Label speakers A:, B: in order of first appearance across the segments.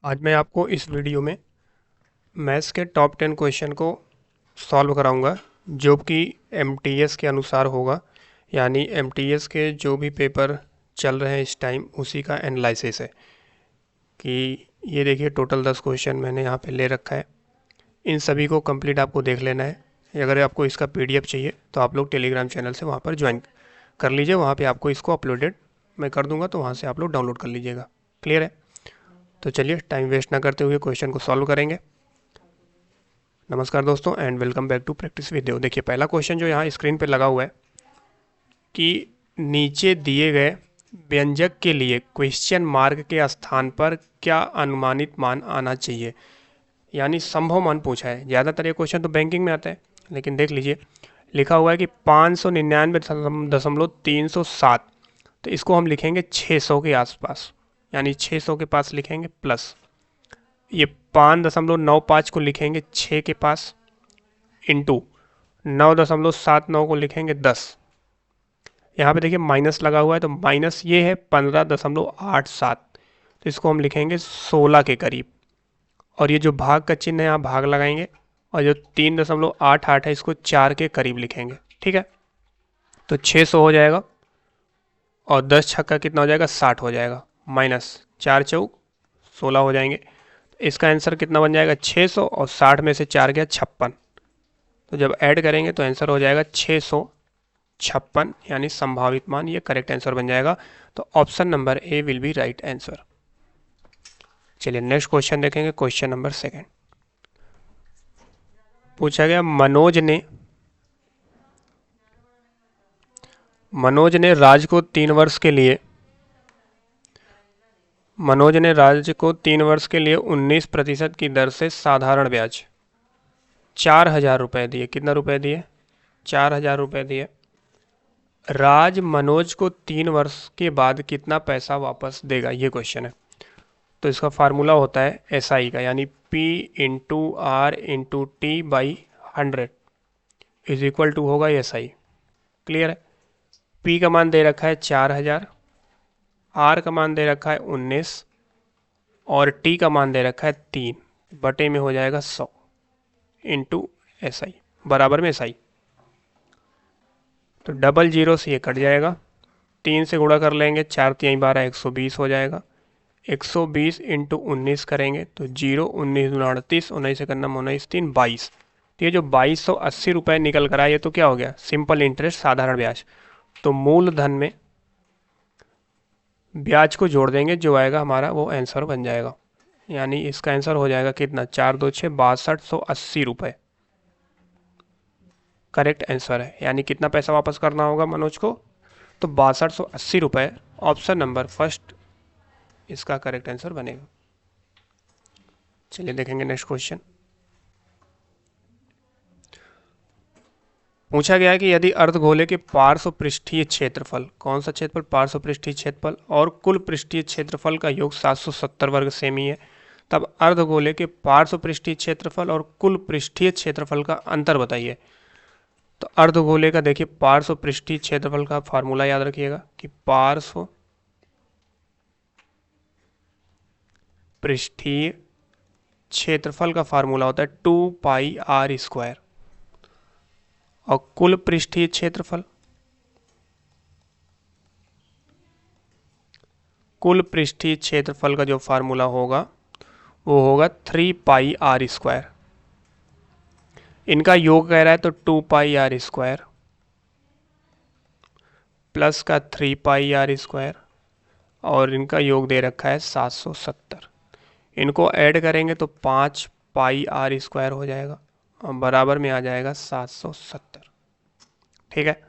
A: आज मैं आपको इस वीडियो में मैथ्स के टॉप 10 क्वेश्चन को सॉल्व कराऊंगा जो कि एमटीएस के अनुसार होगा। यानी एमटीएस के जो भी पेपर चल रहे हैं इस टाइम उसी का एनालिसिस है। कि ये देखिए टोटल 10 क्वेश्चन मैंने यहाँ पे ले रखा है। इन सभी को कंप्लीट आपको देख लेना है। अगर आपको इसका पीडीएफ चाहिए तो आप लोग टेलीग्राम चैनल से वहाँ पर ज्वाइन कर लीजिए। वहाँ पे आपको इसको अपलोडेड मैं कर दूंगा, तो वहाँ से आप लोग डाउनलोड कर लीजिएगा। क्लियर है? तो चलिए टाइम वेस्ट ना करते हुए क्वेश्चन को सॉल्व करेंगे। नमस्कार दोस्तों and welcome back to practice with Dev. देखिए पहला क्वेश्चन जो यहाँ स्क्रीन पे लगा हुआ है कि नीचे दिए गए व्यंजक के लिए क्वेश्चन मार्क के स्थान पर क्या अनुमानित मान आना चाहिए, यानी संभव मान पूछा है। ज़्यादातर ये क्वेश्चन तो बैंकिंग में आता है, लेकिन देख लीजिए लिखा हुआ है कि 599.307, तो इसको हम लिखेंगे 600 के आसपास, यानी 600 के पास लिखेंगे प्लस ये 5.95 को लिखेंगे 6 के पास इंटू 9.79 को लिखेंगे 10। यहाँ पे देखिए माइनस लगा हुआ है, तो माइनस ये है 15.87, तो इसको हम लिखेंगे 16 के करीब। और ये जो भाग का चिन्ह है यहाँ भाग लगाएंगे, और जो 3.88 है इसको 4 के करीब लिखेंगे। ठीक है, तो 600 हो जाएगा और 10 छक्का कितना हो जाएगा, 60 हो जाएगा। माइनस 4 चौक 16 हो जाएंगे। इसका आंसर कितना बन जाएगा, 600, और 60 में से 4 गया 56, तो जब ऐड करेंगे तो आंसर हो जाएगा 656, यानी संभावित मान ये करेक्ट आंसर बन जाएगा। तो option number A will be right answer. चलिए नेक्स्ट क्वेश्चन देखेंगे। क्वेश्चन नंबर 2 पूछा गया मनोज ने राज को 3 वर्ष के लिए 19% की दर से साधारण ब्याज 4,000 रुपए दिए। कितना रुपए दिए, 4,000 रुपए दिए। राज मनोज को 3 वर्ष के बाद कितना पैसा वापस देगा, ये क्वेश्चन है। तो इसका फार्मूला होता है एसआई का, यानी P into R into T by 100 is equal to होगा एसआई। क्लियर है? P का मान दे रखा है 4,000, R का मान दे रखा है 19, और T का मान दे रखा है 3, बटे में हो जाएगा 100 इंटू एसआई बराबर में एसआई। तो डबल जीरो से ये कट जाएगा, 3 से गुणा कर लेंगे, 4 3 12 120 हो जाएगा। 120 इंटू 19 करेंगे तो 0 19 38, 19 से करना 19 3 22। तो ये जो 2280 रुपये निकल कर आया, ये तो क्या हो गया, सिंपल इंटरेस्ट साधारण ब्याज। तो मूलधन में ब्याज को जोड़ देंगे, जो आएगा हमारा वो आंसर बन जाएगा। यानी इसका आंसर हो जाएगा कितना, 4 2 6 6280 रुपये करेक्ट आंसर है। यानी कितना पैसा वापस करना होगा मनोज को, तो 6280 रुपये। ऑप्शन नंबर फर्स्ट इसका करेक्ट आंसर बनेगा। चलिए देखेंगे नेक्स्ट क्वेश्चन। पूछा गया है कि यदि अर्धगोले के पार्श्व पृष्ठीय क्षेत्रफल, कौन सा क्षेत्रफल, पार्श्व पृष्ठीय क्षेत्रफल और कुल पृष्ठीय क्षेत्रफल का योग 770 वर्ग सेमी है, तब अर्धगोले के पार्श्व पृष्ठीय क्षेत्रफल और कुल पृष्ठीय क्षेत्रफल का अंतर बताइए। तो अर्धगोले का देखिए पार्श्व पृष्ठीय क्षेत्रफल का फार्मूला याद रखिएगा कि पार्श्व पृष्ठीय क्षेत्रफल का फार्मूला होता है 2πr², और कुल पृष्ठीय क्षेत्रफल, कुल पृष्ठीय क्षेत्रफल का जो फार्मूला होगा वो होगा 3πr²। इनका योग कह रहा है तो 2πr² प्लस का 3πr², और इनका योग दे रखा है 770। इनको ऐड करेंगे तो 5πr² हो जाएगा, और बराबर में आ जाएगा 770। ठीक है,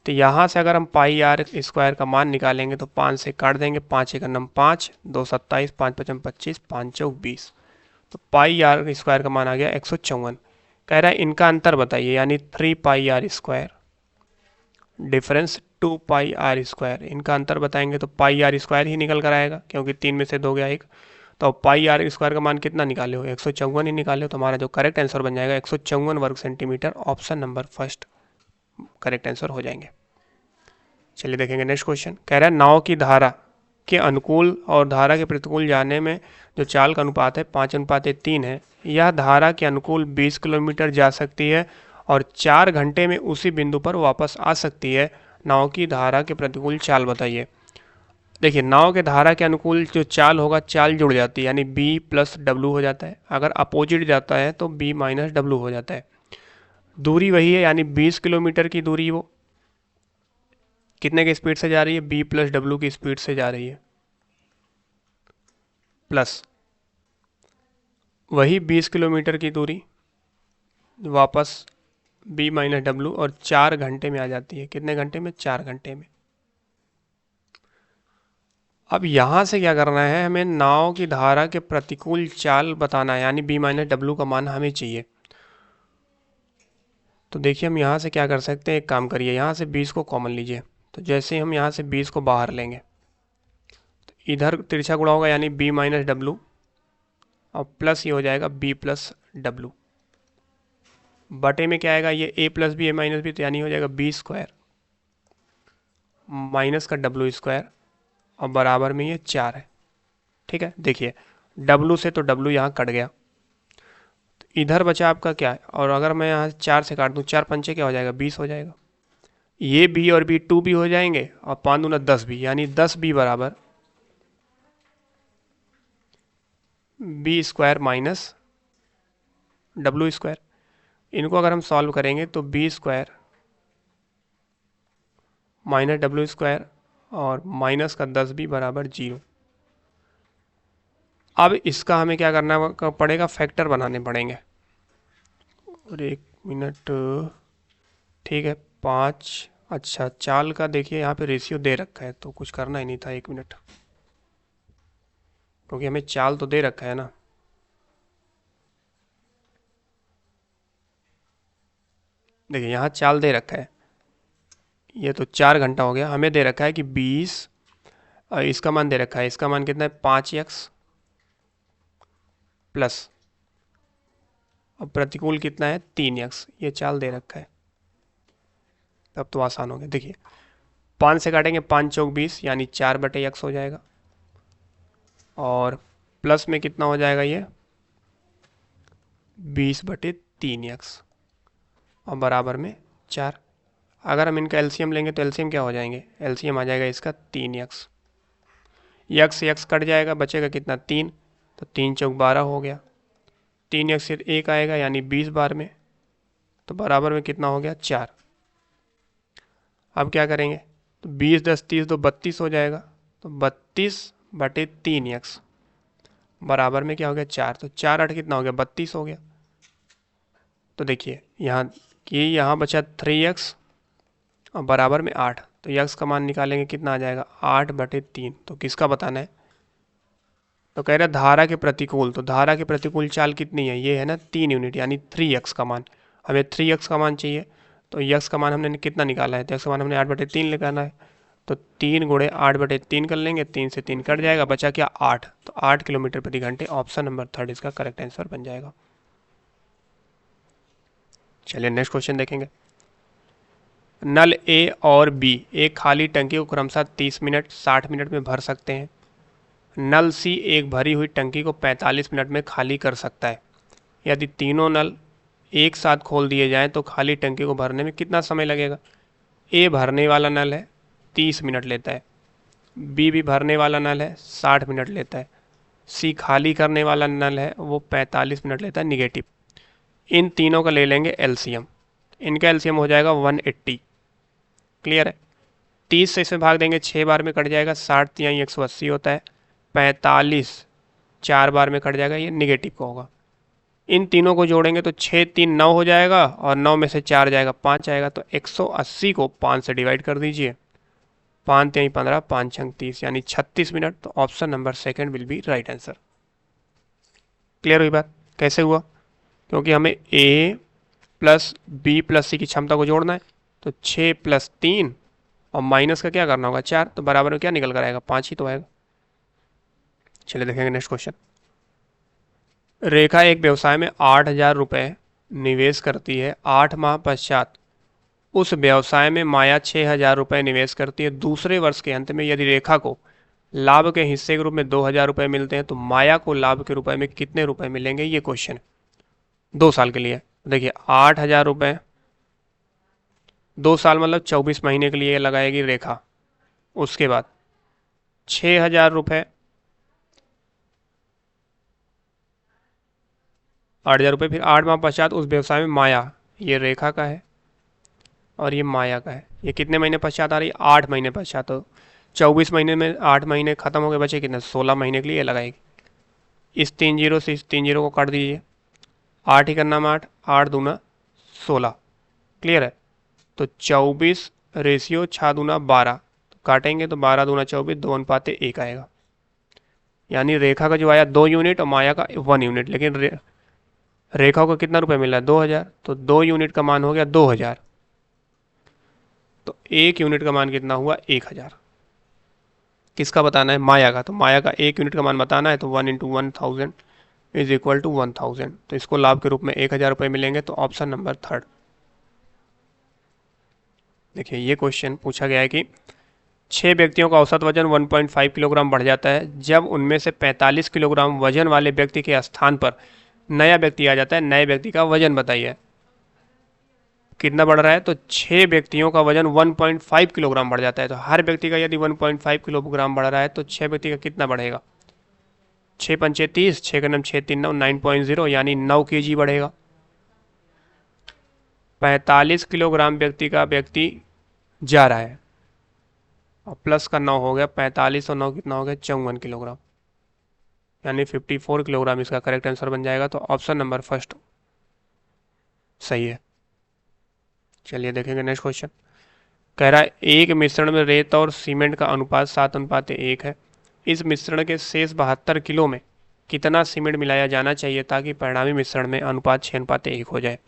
A: तो यहाँ से अगर हम πr² का मान निकालेंगे तो 5 से काट देंगे, 5 एक नम 5, 2 27, 5 5 25, 5 चौक 20, तो πr² का मान आ गया 154। कह रहा है इनका अंतर बताइए, यानी 3πr², डिफरेंस 2πr²। इनका अंतर बताएंगे तो πr² ही निकल कर आएगा, क्योंकि 3 में से 2 गया 1। तो πr² का मान कितना निकाले हो, 154 ही निकाले हो। तो हमारा जो करेक्ट आंसर बन जाएगा 154 वर्ग centimetre. Option number first correct answer हो जाएंगे। चलिए देखेंगे नेक्स्ट क्वेश्चन। कह रहा है नाव की धारा के अनुकूल और धारा के प्रतिकूल जाने में जो चाल का अनुपात है 5:3 है, यह धारा के अनुकूल 20 किलोमीटर जा सकती है और 4 घंटे में उसी बिंदु पर वापस आ सकती है। नाव की धारा के प्रतिकूल चाल बताइए। देखिए, नाव के धारा के अनुकूल जो चाल होगा, चाल जुड़ जाती है, यानी b प्लस डब्लू हो जाता है। अगर अपोजिट जाता है तो b माइनस डब्लू हो जाता है। दूरी वही है, यानी 20 किलोमीटर की दूरी वो कितने की स्पीड से जा रही है, b प्लस डब्लू की स्पीड से जा रही है, प्लस वही 20 किलोमीटर की दूरी वापस b माइनस डब्लू और 4 घंटे में आ जाती है। कितने घंटे में, 4 घंटे में। अब यहाँ से क्या करना है, हमें नाव की धारा के प्रतिकूल चाल बताना है, यानी b माइनस डब्लू का मान हमें चाहिए। तो देखिए, हम यहाँ से क्या कर सकते हैं, एक काम करिए, यहाँ से 20 को कॉमन लीजिए। तो जैसे ही हम यहाँ से 20 को बाहर लेंगे तो इधर तिरछा गुणा होगा, यानी b माइनस डब्लू और प्लस ये हो जाएगा b प्लस डब्लू। बटे में क्या आएगा, ये a plus B, A minus B, तो यानी हो जाएगा b स्क्वायर माइनस का डब्लू स्क्वायर और बराबर में ये 4 है। ठीक है, देखिए W से तो W यहाँ कट गया, तो इधर बचा आपका क्या है, और अगर मैं यहाँ 4 से काट दूँ, 4 पंचे क्या हो जाएगा, 20 हो जाएगा। ये B और B 2 भी हो जाएंगे और 5 दूना 10 भी, यानी 10B बराबर B square minus W square. इनको अगर हम सॉल्व करेंगे तो B square minus W square और माइनस का 10B बराबर 0। अब इसका हमें क्या करना पड़ेगा, फैक्टर बनाने पड़ेंगे। और 1 मिनट, ठीक है, 5। अच्छा, चाल का देखिए यहाँ पे रेशियो दे रखा है, तो कुछ करना ही नहीं था। 1 मिनट, क्योंकि हमें चाल तो दे रखा है ना। देखिए, यहाँ चाल दे रखा है, ये तो 4 घंटा हो गया। हमें दे रखा है कि 20, इसका मान दे रखा है, इसका मान कितना है, 5x प्लस, और प्रतिकूल कितना है, 3x। ये चाल दे रखा है, तब तो आसान हो गया। देखिए, 5 से काटेंगे, 5 चौक 20, यानी 4/x हो जाएगा, और प्लस में कितना हो जाएगा, ये 20/3x और बराबर में 4। अगर हम इनका एलसीएम लेंगे तो एलसीएम क्या हो जाएंगे, एलसीएम आ जाएगा इसका 3x। x कट जाएगा, बचेगा कितना, 3, तो 3 चौक 12 हो गया। 3x से 1 आएगा, यानी 20 बार में, तो बराबर में कितना हो गया, 4। अब क्या करेंगे, तो 20 10 30 तो 32 हो जाएगा, तो 32/3x बराबर में क्या हो गया, 4। तो 4 8 कितना हो गया, 32 हो गया। तो देखिए यहाँ यहाँ बचा 3x और बराबर में 8, तो x का मान निकालेंगे, कितना आ जाएगा, 8/3। तो किसका बताना है, तो कह रहे धारा के प्रतिकूल। तो धारा के प्रतिकूल चाल कितनी है, ये है ना 3 यूनिट, यानी 3x का मान। हमें 3x का मान चाहिए, तो x का मान हमने कितना निकाला है, तो x का मान हमने 8/3 निकाला है। तो 3 गुणे 8/3 कर लेंगे, 3 से 3 कट जाएगा, बचा क्या, 8। तो 8 किलोमीटर प्रति घंटे। ऑप्शन नंबर 3 इसका करेक्ट आंसर बन जाएगा। चलिए नेक्स्ट क्वेश्चन देखेंगे। नल ए और बी एक खाली टंकी को क्रमशः 30 मिनट 60 मिनट में भर सकते हैं। नल सी एक भरी हुई टंकी को 45 मिनट में खाली कर सकता है। यदि तीनों नल एक साथ खोल दिए जाएं तो खाली टंकी को भरने में कितना समय लगेगा। ए भरने वाला नल है, 30 मिनट लेता है। बी भी भरने वाला नल है, 60 मिनट लेता है। सी खाली करने वाला नल है, वो 45 मिनट लेता है, निगेटिव। इन तीनों का ले लेंगे एलसीएम। इनका एलसीएम हो जाएगा 180। क्लियर है। 30 से इसमें भाग देंगे, 6 बार में कट जाएगा, 60 या 180 होता है। 45 4 बार में कट जाएगा, ये निगेटिव का होगा। इन तीनों को जोड़ेंगे तो 6 3 9 हो जाएगा, और 9 में से 4 जाएगा, 5 आएगा। तो 180 को 5 से डिवाइड कर दीजिए, 5 3 15, 5 6 30, यानी 36 मिनट। तो option number 2 will be right answer. Clear हुई बात, कैसे हुआ, क्योंकि हमें ए प्लस बी प्लस सी की क्षमता को जोड़ना है। तो 6 + 3 और माइनस का क्या करना होगा, 4, तो बराबर में क्या निकल कर आएगा, 5 ही तो आएगा। चलिए देखेंगे नेक्स्ट क्वेश्चन। रेखा एक व्यवसाय में 8,000 रुपये निवेश करती है। 8 माह पश्चात उस व्यवसाय में माया 6,000 रुपये निवेश करती है। दूसरे वर्ष के अंत में यदि रेखा को लाभ के हिस्से के रूप में 2,000 रुपये मिलते हैं, तो माया को लाभ के रुपए में कितने रुपए मिलेंगे, ये क्वेश्चन है। 2 साल के लिए देखिए 8,000 रुपये, 2 साल मतलब 24 महीने के लिए लगाएगी रेखा। उसके बाद 6,000 रुपये, 8,000 रुपये, फिर 8 माह पश्चात उस व्यवसाय में माया, ये रेखा का है और ये माया का है। ये कितने महीने पश्चात आ रही है, 8 महीने पश्चात। तो 24 महीने में 8 महीने खत्म हो गए, बचे कितने, 16 महीने के लिए लगाएगी। इस 3 जीरो से इस 3 जीरो को काट दीजिए, 8 ही करना 8, 8 दूना 16, क्लियर है। तो 24 रेशियो 6 दूना 12, तो काटेंगे तो 12 दूना 24, 2:1 आएगा। यानी रेखा का जो आया 2 यूनिट और माया का 1 यूनिट, लेकिन रेखा को कितना रुपए मिला है, 2,000, तो 2 यूनिट का मान हो गया 2,000, तो 1 यूनिट का मान कितना हुआ, 1,000। किसका बताना है, माया का। तो माया का 1 यूनिट का मान बताना है, तो 1 × 1,000 इज इक्वल टू 1,000, तो इसको लाभ के रूप में 1,000 रुपये मिलेंगे। तो ऑप्शन नंबर 3। देखिए ये क्वेश्चन पूछा गया है कि 6 व्यक्तियों का औसत वजन 1.5 किलोग्राम बढ़ जाता है जब उनमें से 45 किलोग्राम वजन वाले व्यक्ति के स्थान पर नया व्यक्ति आ जाता है। नए व्यक्ति का वजन बताइए कितना बढ़ रहा है, तो 6 व्यक्तियों का वजन 1.5 किलोग्राम बढ़ जाता है। तो हर व्यक्ति का यदि 1.5 किलोग्राम बढ़ रहा है तो 6 व्यक्ति का कितना बढ़ेगा, 6 पंचे 30, 6 का 6 3 9, 9.0 यानी 9 kg बढ़ेगा। 45 किलोग्राम व्यक्ति जा रहा है और प्लस का 9 हो गया, 45 और 9 कितना हो गया, 54 किलोग्राम, यानी 54 किलोग्राम इसका करेक्ट आंसर बन जाएगा। तो ऑप्शन नंबर 1 सही है। चलिए देखेंगे नेक्स्ट क्वेश्चन। कह रहा है एक मिश्रण में रेत और सीमेंट का अनुपात 7:1 है। इस मिश्रण के शेष 72 किलो में कितना सीमेंट मिलाया जाना चाहिए ताकि परिणामी मिश्रण में अनुपात 6:1 हो जाए।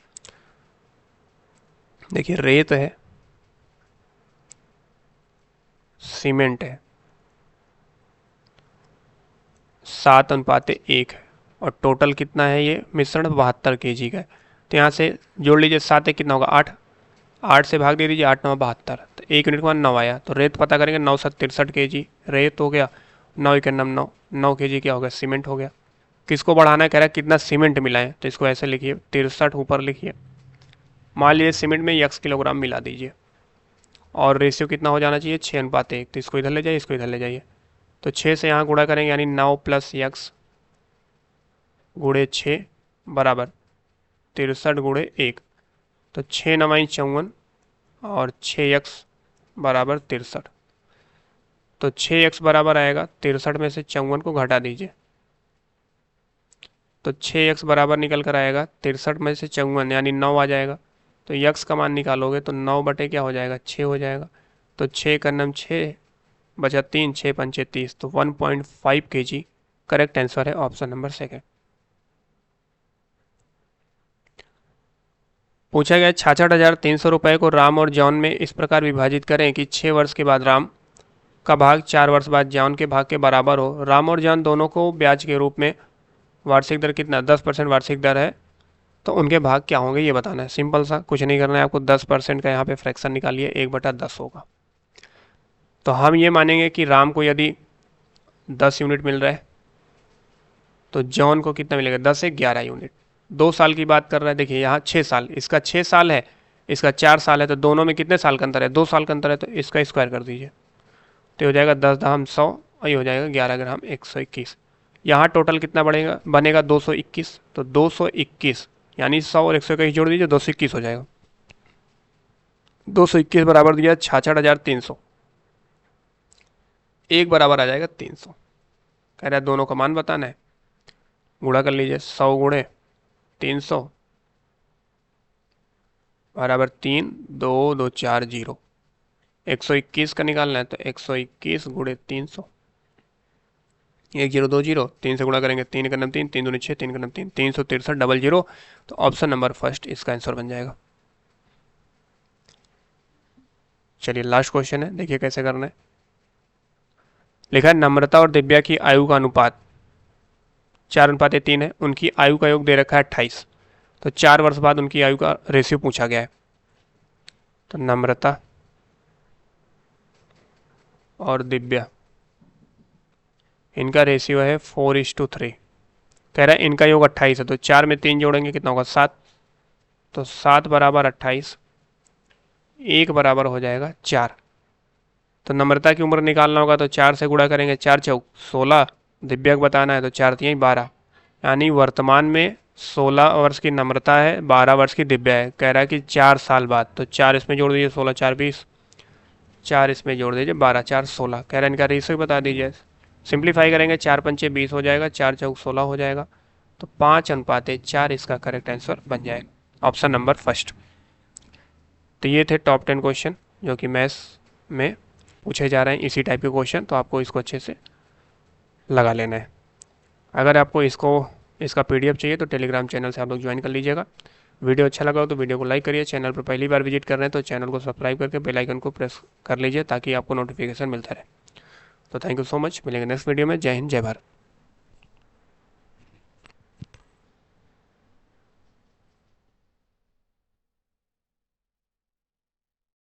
A: देखिए रेत है, सीमेंट है, 7:1 है और टोटल कितना है, ये मिश्रण 72 kg का है। तो यहाँ से जोड़ लीजिए, 7 कितना होगा, 8, 8 से भाग दे दीजिए, 8 9 72, तो 1 यूनिट का मान 9 आया। तो रेत पता करेंगे, 9 7 63 kg रेत हो गया, 9 1 9 9 kg क्या हो गया, सीमेंट हो गया। किसको बढ़ाना है, कह रहा है कितना सीमेंट मिलाएं, तो इसको ऐसे लिखिए 63 ऊपर लिखिए। मान लीजिए सीमेंट में x किलोग्राम मिला दीजिए और रेशियो कितना हो जाना चाहिए, 6:1, तो इसको इधर ले जाइए, इसको इधर ले जाइए। तो 6 से यहाँ गुणा करेंगे यानी 9 + x गुणे 6 बराबर 63 गुणे 1, तो 6 9 54 और 6x बराबर 63। तो 6x बराबर आएगा 63 में से 54 को घटा दीजिए, तो 6x बराबर निकल कर आएगा 63 में से 54 यानी 9 आ जाएगा। तो x का मान निकालोगे तो 9 बटे क्या हो जाएगा, 6 हो जाएगा। तो 6 का 6 बचा 3, 6 पंचे 30, तो 1.5 kg करेक्ट आंसर है ऑप्शन नंबर 2। पूछा गया 66,300 रुपये को राम और जॉन में इस प्रकार विभाजित करें कि 6 वर्ष के बाद राम का भाग 4 वर्ष बाद जॉन के भाग के बराबर हो। राम और जॉन दोनों को ब्याज के रूप में वार्षिक दर कितना, 10% वार्षिक दर है, तो उनके भाग क्या होंगे ये बताना है। सिंपल सा, कुछ नहीं करना है आपको, 10% का यहाँ पे फ्रैक्शन निकालिए, 1/10 होगा। तो हम ये मानेंगे कि राम को यदि 10 यूनिट मिल रहा है तो जॉन को कितना मिलेगा, 10 से 11 यूनिट। 2 साल की बात कर रहा है, देखिए यहाँ 6 साल, इसका 6 साल है, इसका 4 साल है, तो दोनों में कितने साल का अंतर है, 2 साल का अंतर है, तो इसका स्क्वायर कर दीजिए, तो हो जाएगा 10 धाम 100 और ये हो जाएगा 11 ग्राम 121। यहाँ टोटल कितना बढ़ेगा, बनेगा 221, तो 221 यानी 100 और 121 जोड़ दीजिए, 221 हो जाएगा। 221 बराबर दिया 66,300, एक बराबर आ जाएगा 300। कह रहा है दोनों का मान बताना है, गुणा कर लीजिए, 100 गुणे 300 बराबर 3, 2 2 4 0। 121 का निकालना है तो 121 गुणे 300, 1 0 2 0, 3 से गुणा करेंगे, 3 का 3, 3 दूनी 6, 3 का 3, 363 00। तो ऑप्शन नंबर 1 इसका आंसर बन जाएगा। चलिए लास्ट क्वेश्चन है, देखिए कैसे करना है। लिखा है नम्रता और दिव्या की आयु का अनुपात 4:3 है। उनकी आयु का योग दे रखा है 28, तो 4 वर्ष बाद उनकी आयु का रेशियो पूछा गया है। तो नम्रता और दिव्या इनका रेशियो है 4:3। कह रहा है इनका योग 28 है, तो 4 में 3 जोड़ेंगे कितना होगा 7, तो 7 बराबर 28, 1 बराबर हो जाएगा 4। तो नम्रता की उम्र निकालना होगा तो 4 से गुणा करेंगे, 4 चौक 16, दिव्या को बताना है तो 4 3 12, यानी वर्तमान में 16 वर्ष की नम्रता है, 12 वर्ष की दिव्या है। कह रहा है कि 4 साल बाद, तो 4 इसमें जोड़ दीजिए, 16 4 20, 4 इसमें जोड़ दीजिए, 12 4 16। कह रहा है इनका रेशियो बता दीजिए। सिंप्लीफाई करेंगे, 4 पंचे 20 हो जाएगा, 4 चौक 16 हो जाएगा, तो 5:4 इसका करेक्ट आंसर बन जाएगा, ऑप्शन नंबर फर्स्ट। तो ये थे टॉप 10 क्वेश्चन जो कि मैथ्स में पूछे जा रहे हैं, इसी टाइप के क्वेश्चन, तो आपको इसको अच्छे से लगा लेना है। अगर आपको इसका PDF चाहिए तो टेलीग्राम चैनल से आप लोग ज्वाइन कर लीजिएगा। वीडियो अच्छा लगा हो तो वीडियो को लाइक करिए, चैनल पर पहली बार विजिट कर रहे हैं तो चैनल को सब्सक्राइब करके बेल आइकन को प्रेस कर लीजिए ताकि आपको नोटिफिकेशन मिलता रहे। तो थैंक यू सो मच, मिलेंगे नेक्स्ट वीडियो में। जय हिंद, जय भारत।